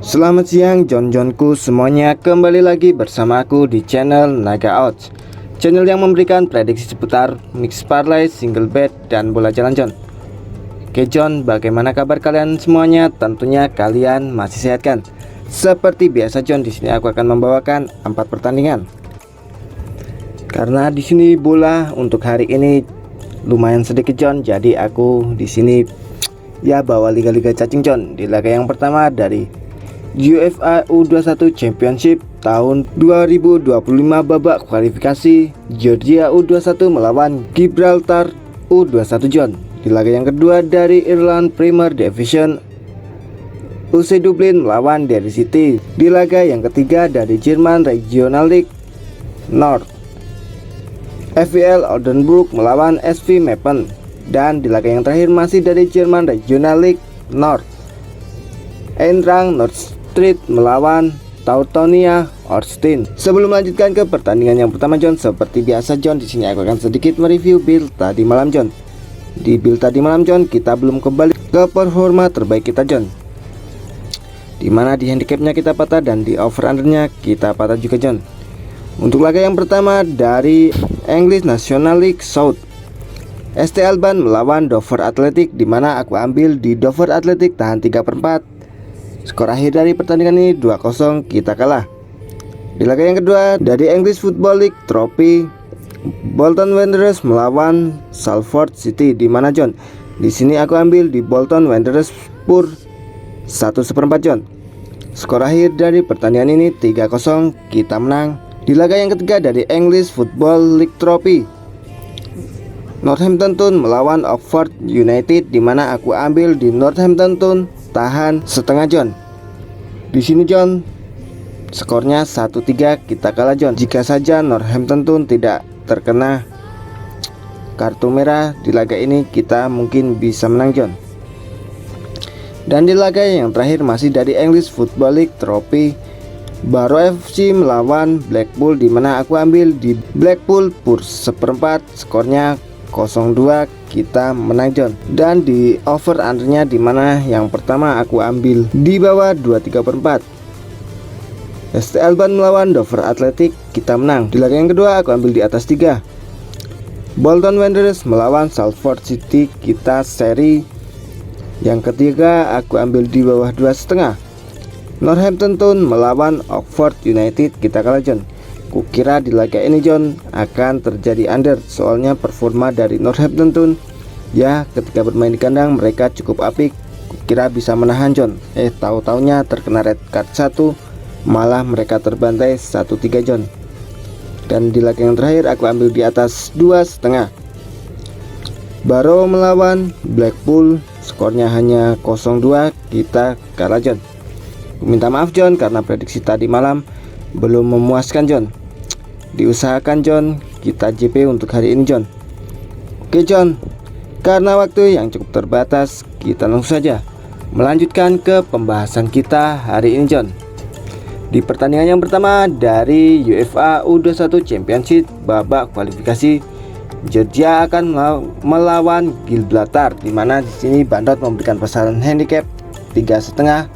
Selamat siang John-Johnku semuanya, kembali lagi bersama aku di channel Naga Odds, channel yang memberikan prediksi seputar mix parlay, single bet, dan bola jalan John. Oke John, bagaimana kabar kalian semuanya? Tentunya kalian masih sehat kan? Seperti biasa John, di sini aku akan membawakan 4 pertandingan. Karena di sini bola untuk hari ini lumayan sedikit John, jadi aku di sini ya bawa liga-liga cacing John. Di laga yang pertama dari UEFA U21 Championship tahun 2025 babak kualifikasi, Georgia U21 melawan Gibraltar U21 John. Di laga yang kedua dari Ireland Premier Division, UC Dublin melawan Derry City. Di laga yang ketiga dari Jerman Regional League North, FVL Oldenburg melawan SV Meppen. Dan di laga yang terakhir masih dari Jerman Regional League North, Eintracht Street melawan Teutonia Holstein. Sebelum melanjutkan ke pertandingan yang pertama John, seperti biasa John, di sini aku akan sedikit mereview build tadi malam John. Di build tadi malam John, kita belum kembali ke performa terbaik kita John, dimana di handicapnya kita patah dan di over undernya kita patah juga John. Untuk laga yang pertama dari English National League South, ST Alban melawan Dover Athletic, dimana aku ambil di Dover Athletic tahan 3/4. Skor akhir dari pertandingan ini 2-0 kita kalah. Di laga yang kedua dari English Football League Trophy, Bolton Wanderers melawan Salford City, di mana John, di sini aku ambil di Bolton Wanderers Spur 1/4 John. Skor akhir dari pertandingan ini 3-0 kita menang. Di laga yang ketiga dari English Football League Trophy, Northampton Town melawan Oxford United, di mana aku ambil di Northampton Town tahan setengah John. Di sini John, skornya 1-3 kita kalah John. Jika saja Northampton Town tidak terkena kartu merah di laga ini, kita mungkin bisa menang John. Dan di laga yang terakhir masih dari English Football League Trophy, Barrow FC melawan Blackpool, di mana aku ambil di Blackpool Spur 1/4, skornya 0-2 kita menang John. Dan di over undernya, di mana yang pertama aku ambil di bawah 2/3/4, ST Alban melawan Dover Athletic, kita menang. Di laga yang kedua aku ambil di atas 3, Bolton Wanderers melawan Salford City, kita seri. Yang ketiga aku ambil di bawah 2,5, Northampton Town melawan Oxford United, kita kalah John. Kukira di laga ini John akan terjadi under, soalnya performa dari Northampton Town ya ketika bermain di kandang mereka cukup apik. Kukira bisa menahan John, tahu-taunya terkena red card 1, malah mereka terbantai 1-3 John. Dan di laga yang terakhir aku ambil di atas 2,5, Barrow melawan Blackpool, skornya hanya 0-2 kita kalah John. Minta maaf John karena prediksi tadi malam belum memuaskan John. Diusahakan John kita JP untuk hari ini John. Oke John, karena waktu yang cukup terbatas, kita langsung saja melanjutkan ke pembahasan kita hari ini John. Di pertandingan yang pertama dari UEFA U21 Championship babak kualifikasi, Georgia akan melawan Gibraltar, di mana di sini Bandot memberikan pasaran handicap 3,5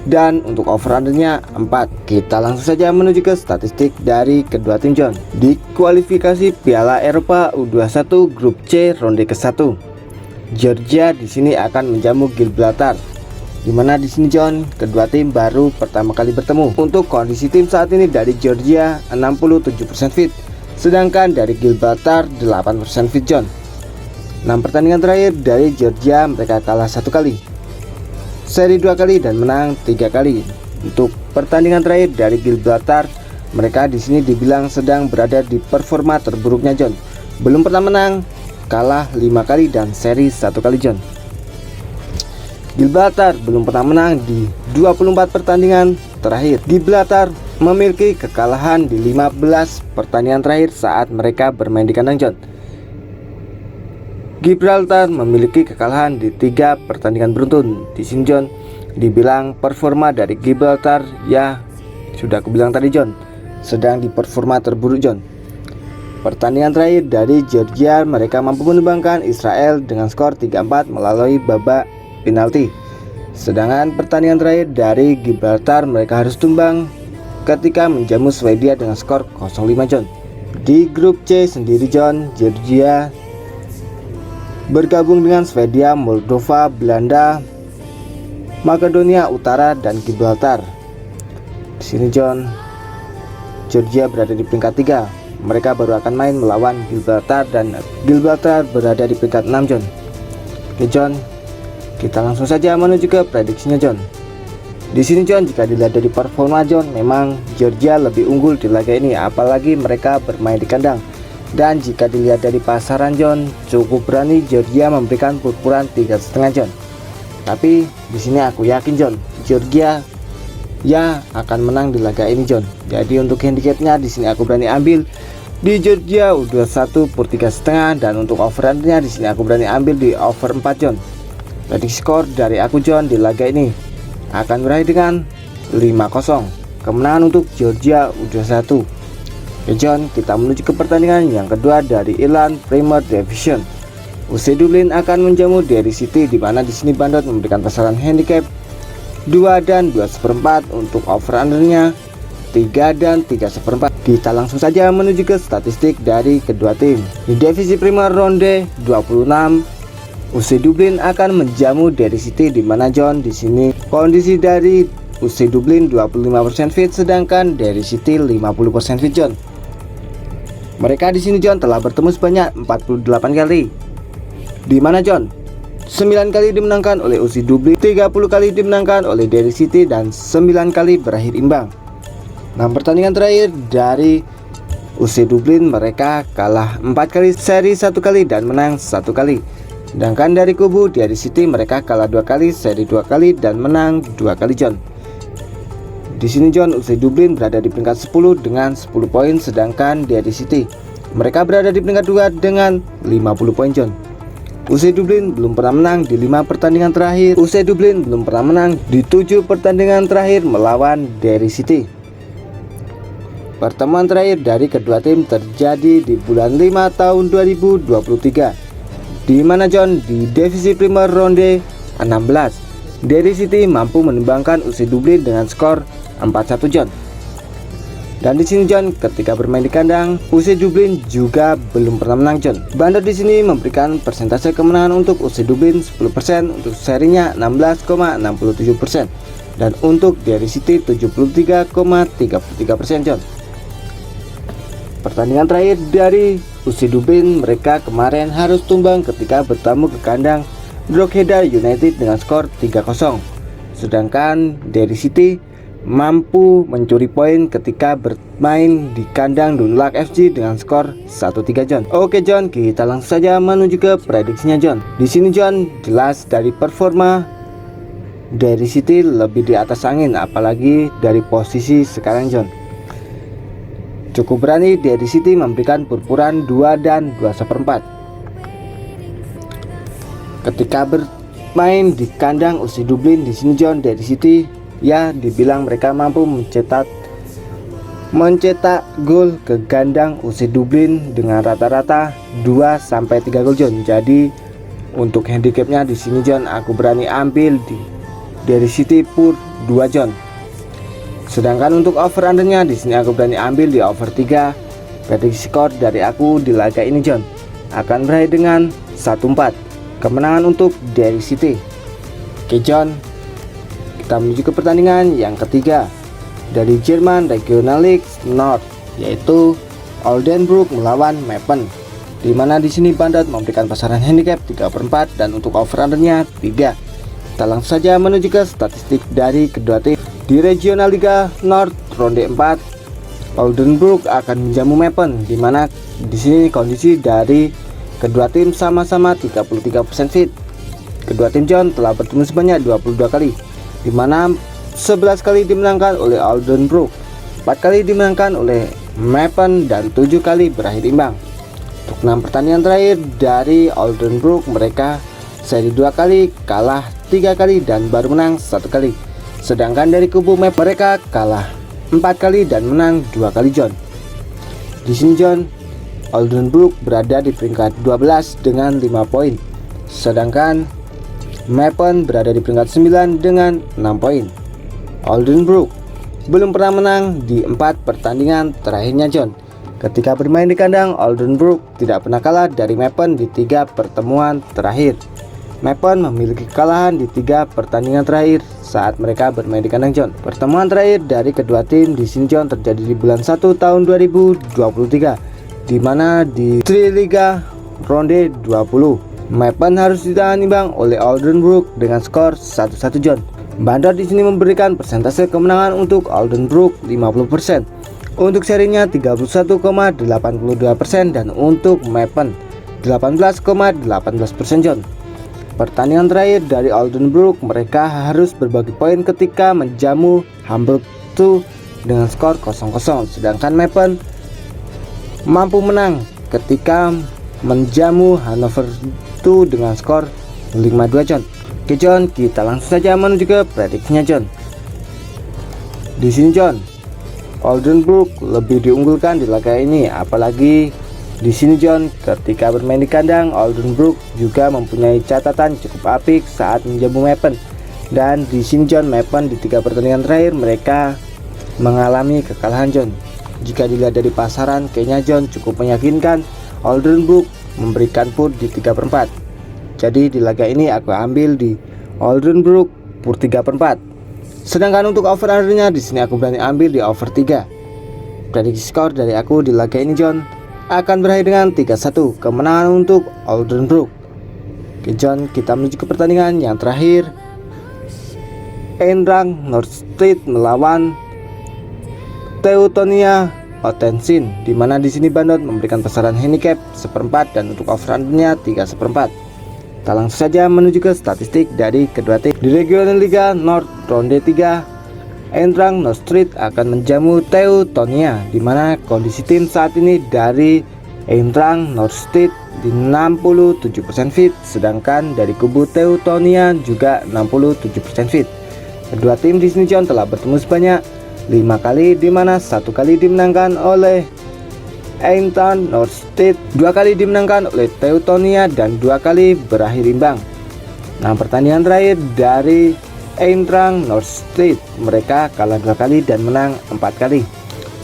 dan untuk over undernya 4. Kita langsung saja menuju ke statistik dari kedua tim John. Di kualifikasi Piala Eropa U21 grup C ronde ke-1, Georgia di sini akan menjamu Gibraltar, di mana di sini John kedua tim baru pertama kali bertemu. Untuk kondisi tim saat ini dari Georgia 67% fit, sedangkan dari Gibraltar 8% fit John. 6 pertandingan terakhir dari Georgia mereka kalah 1 kali, seri 2 kali, dan menang 3 kali. Untuk pertandingan terakhir dari Gibraltar, mereka di sini dibilang sedang berada di performa terburuknya John. Belum pernah menang, kalah 5 kali dan seri 1 kali John. Gibraltar belum pernah menang di 24 pertandingan terakhir. Gibraltar memiliki kekalahan di 15 pertandingan terakhir saat mereka bermain di kandang John. Gibraltar memiliki kekalahan di 3 pertandingan beruntun. Di sini John dibilang performa dari Gibraltar ya sudah aku bilang tadi John, sedang di performa terburuk John. Pertandingan terakhir dari Georgia mereka mampu menumbangkan Israel dengan skor 3-4 melalui babak penalti. Sedangkan pertandingan terakhir dari Gibraltar mereka harus tumbang ketika menjamu Swedia dengan skor 0-5 John. Di grup C sendiri John, Georgia bergabung dengan Swedia, Moldova, Belanda, Makedonia Utara, dan Gibraltar. Di sini John, Georgia berada di peringkat 3. Mereka baru akan main melawan Gibraltar dan Gibraltar berada di peringkat 6 John. Oke John, kita langsung saja menuju ke prediksinya John. Di sini John, jika dilihat dari performa John, memang Georgia lebih unggul di laga ini, apalagi mereka bermain di kandang. Dan jika dilihat dari pasaran John, cukup berani Georgia memberikan purpuran 3,5 John. Tapi di sini aku yakin John, Georgia ya akan menang di laga ini John. Jadi untuk handicapnya di sini aku berani ambil di Georgia U21 per 3,5, dan untuk over-undernya di sini aku berani ambil di over 4 John. Prediksi skor dari aku John di laga ini akan berakhir dengan 5-0 kemenangan untuk Georgia U21. Oke John, kita menuju ke pertandingan yang kedua dari Ireland Premier Division. UC Dublin akan menjamu Derry City, di mana di sini Bandot memberikan pasaran handicap 2 dan 2/4 untuk over-undernya 3 dan 3/4. Kita langsung saja menuju ke statistik dari kedua tim. Di divisi Premier ronde 26, UC Dublin akan menjamu Derry City, di mana John di sini kondisi dari UC Dublin 25% fit, sedangkan Derry City 50% fit John. Mereka di sini John telah bertemu sebanyak 48 kali, di mana John 9 kali dimenangkan oleh UC Dublin, 30 kali dimenangkan oleh Derry City, dan 9 kali berakhir imbang. 6 pertandingan terakhir dari UC Dublin mereka kalah 4 kali, seri 1 kali, dan menang 1 kali. Sedangkan dari kubu Derry City mereka kalah 2 kali, seri 2 kali, dan menang 2 kali John. Di sini John, UC Dublin berada di peringkat 10 dengan 10 poin, sedangkan Derry City mereka berada di peringkat 2 dengan 50 poin John. UC Dublin belum pernah menang di 5 pertandingan terakhir. UC Dublin belum pernah menang di 7 pertandingan terakhir melawan Derry City. Pertemuan terakhir dari kedua tim terjadi di bulan 5 tahun 2023, di mana John di divisi Premier ronde 16, Derry City mampu menembangkan UC Dublin dengan skor 4-1 John. Dan di sini John, ketika bermain di kandang, UC Dublin juga belum pernah menang John. Bandar di sini memberikan persentase kemenangan untuk UC Dublin 10%, untuk serinya 16,67%, dan untuk Derry City 73,33% John. Pertandingan terakhir dari UC Dublin mereka kemarin harus tumbang ketika bertamu ke kandang Drogheda United dengan skor 3-0. Sedangkan Derry City mampu mencuri poin ketika bermain di kandang Dunluck FC dengan skor 1-3 John. Oke John, kita langsung saja menuju ke prediksinya John. Di sini John, jelas dari performa Derry City lebih di atas angin, apalagi dari posisi sekarang John. Cukup berani Derry City memberikan purpuran 2 dan 2/4 ketika bermain di kandang UC Dublin. Di sini John, Derry City ya dibilang mereka mampu mencetak gol ke gandang UC Dublin dengan rata-rata 2-3 gol John. Jadi untuk handicapnya di sini John, aku berani ambil di Derry City pur 2 John. Sedangkan untuk over undernya di sini aku berani ambil di over 3. Prediksi skor dari aku di laga ini John akan berakhir dengan 1-4 kemenangan untuk Derry City. Oke John, kita menuju ke pertandingan yang ketiga dari Jerman Regional League North, yaitu Oldenburg melawan Meppen, di mana di sini Bandot memberikan pasaran handicap 3/4 dan untuk over undernya 3. Kita langsung saja menuju ke statistik dari kedua tim. Di Regional Liga North ronde 4, Oldenburg akan menjamu Meppen, di mana di sini kondisi dari kedua tim sama-sama 33% fit. Kedua tim John telah bertemu sebanyak 22 kali, di mana 11 kali dimenangkan oleh Oldenburg, 4 kali dimenangkan oleh Meppen, dan 7 kali berakhir imbang. Untuk 6 pertandingan terakhir dari Oldenburg mereka seri 2 kali, kalah 3 kali, dan baru menang 1 kali. Sedangkan dari kubu Meppen mereka kalah 4 kali dan menang 2 kali John. Di sini John, Oldenburg berada di peringkat 12 dengan 5 poin. Sedangkan Mappen berada di peringkat 9 dengan 6 poin. Oldenburg belum pernah menang di 4 pertandingan terakhirnya John. Ketika bermain di kandang, Oldenburg tidak pernah kalah dari Mappen di 3 pertemuan terakhir. Mappen memiliki kekalahan di 3 pertandingan terakhir saat mereka bermain di kandang John. Pertemuan terakhir dari kedua tim di sini John terjadi di bulan 1 tahun 2023, di mana di Tri-Liga ronde 20. Mappen harus ditahan imbang oleh Oldenburg dengan skor 1-1 John. Bandar di sini memberikan persentase kemenangan untuk Oldenburg 50%, untuk serinya 31,82% dan untuk Mappen 18,18% John. Pertandingan terakhir dari Oldenburg, mereka harus berbagi poin ketika menjamu Hamburg 2 dengan skor 0-0, sedangkan Mappen mampu menang ketika menjamu Hannover 2 dengan skor 5-2 John. Oke John, kita langsung saja menuju ke prediksinya John. Di sini John, Oldenburg lebih diunggulkan di laga ini, apalagi di sini John ketika bermain di kandang, Oldenburg juga mempunyai catatan cukup apik saat menjamu Mappen. Dan di sini John, Mappen di 3 pertandingan terakhir mereka mengalami kekalahan John. Jika dilihat dari pasaran, kayaknya John cukup meyakinkan Oldenburg memberikan put di 3/4. Jadi di laga ini aku ambil di Oldenburg pur 3/4. Sedangkan untuk over undernya di sini aku berani ambil di over 3. Prediksi skor dari aku di laga ini John akan berakhir dengan 3-1 kemenangan untuk Oldenburg. Oke John, kita menuju ke pertandingan yang terakhir. Eintracht Neustadt melawan Teutonia Ottensen, di mana di sini Bandot memberikan besaran handicap 1/4 dan untuk over undernya 3/4. Kita langsung saja menuju ke statistik dari kedua tim. Di Regional Liga Nord ronde 3, Eintracht Neustadt akan menjamu Teutonia, di mana kondisi tim saat ini dari Eintracht Neustadt di 67% fit, sedangkan dari kubu Teutonia juga 67% fit. Kedua tim di sini John telah bertemu sebanyak 5 kali, di mana 1 kali dimenangkan oleh Eintracht Neustadt, 2 kali dimenangkan oleh Teutonia dan 2 kali berakhir imbang. Nah, pertandingan terakhir dari Eintracht Neustadt, mereka kalah 2 kali dan menang 4 kali.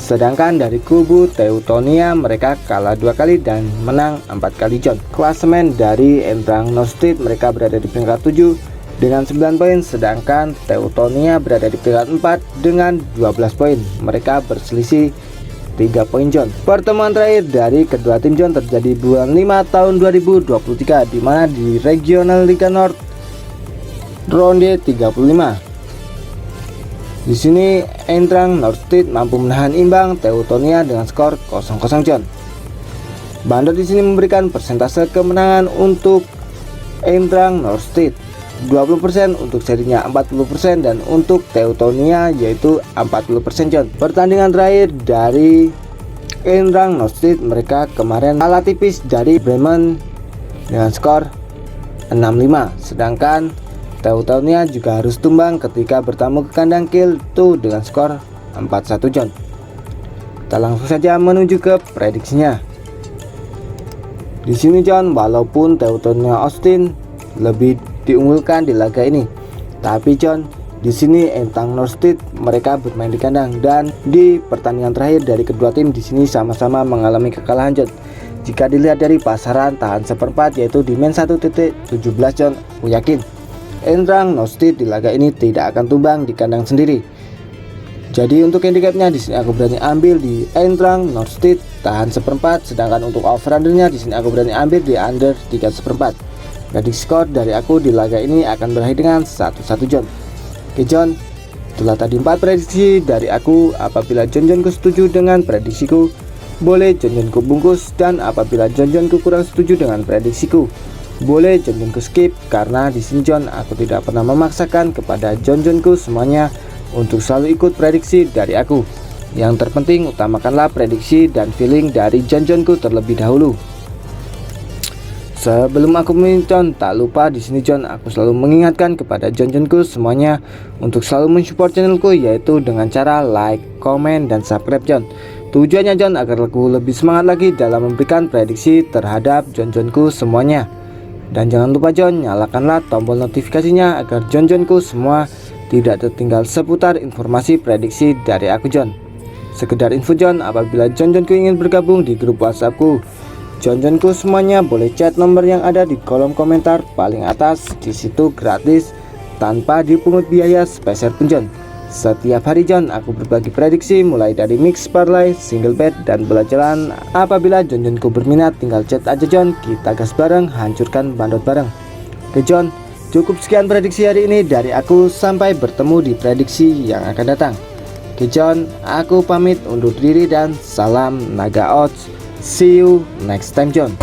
Sedangkan dari kubu Teutonia mereka kalah 2 kali dan menang 4 kali John. Klasemen dari Eintracht Neustadt, mereka berada di peringkat 7 dengan 9 poin, sedangkan Teutonia berada di peringkat 4 dengan 12 poin. Mereka berselisih 3 poin John. Pertemuan terakhir dari kedua tim John terjadi bulan 5 tahun 2023, di mana di Regional Liga Nord ronde 35. Di sini Eintracht Neustadt mampu menahan imbang Teutonia dengan skor 0-0 John. Bandar di sini memberikan persentase kemenangan untuk Eintracht Neustadt 20%, untuk serinya 40% dan untuk Teutonia yaitu 40% John. Pertandingan terakhir dari Eintracht Neustadt, mereka kemarin kalah tipis dari Bremen dengan skor 6-5, sedangkan Teutonia juga harus tumbang ketika bertamu ke kandang Kiel 2 dengan skor 4-1 John. Kita langsung saja menuju ke prediksinya. Di sini John, walaupun Teutonia Austin lebih diunggulkan di laga ini, tapi John, di sini Eintracht Neustadt mereka bermain di kandang dan di pertandingan terakhir dari kedua tim di sini sama-sama mengalami kekalahan John. Jika dilihat dari pasaran tahan 1/4 yaitu di min 1.17 John, aku yakin Eintracht Neustadt di laga ini tidak akan tumbang di kandang sendiri. Jadi untuk handicapnya di sini aku berani ambil di Eintracht Neustadt tahan 1/4, sedangkan untuk over undernya di sini aku berani ambil di under 3/4. Prediksi skor dari aku di laga ini akan berakhir dengan 1-1 John. Oke John, itulah tadi 4 prediksi dari aku. Apabila John-Johnku setuju dengan prediksiku, boleh John-Johnku bungkus, dan apabila John-Johnku kurang setuju dengan prediksiku, boleh John-Johnku skip, karena di sini John aku tidak pernah memaksakan kepada John-Johnku semuanya untuk selalu ikut prediksi dari aku. Yang terpenting utamakanlah prediksi dan feeling dari John-Johnku terlebih dahulu. Sebelum aku menonton, tak lupa di sini John aku selalu mengingatkan kepada John-Johnku semuanya untuk selalu mensupport channelku, yaitu dengan cara like, komen, dan subscribe John. Tujuannya John agar aku lebih semangat lagi dalam memberikan prediksi terhadap John-Johnku semuanya. Dan jangan lupa John, nyalakanlah tombol notifikasinya agar John-Johnku semua tidak tertinggal seputar informasi prediksi dari aku John. Sekedar info John, apabila John-Johnku ingin bergabung di grup WhatsAppku, John-Johnku semuanya boleh chat nomor yang ada di kolom komentar paling atas. Di situ gratis tanpa dipungut biaya sepeser pun John. Setiap hari John aku berbagi prediksi mulai dari mix parlay, single bet, dan bola jalan. Apabila John-Johnku berminat tinggal chat aja John, kita gas bareng, hancurkan bandot bareng. Oke John, cukup sekian prediksi hari ini dari aku, sampai bertemu di prediksi yang akan datang. Oke John, aku pamit undur diri dan salam Naga Odds. See you next time John.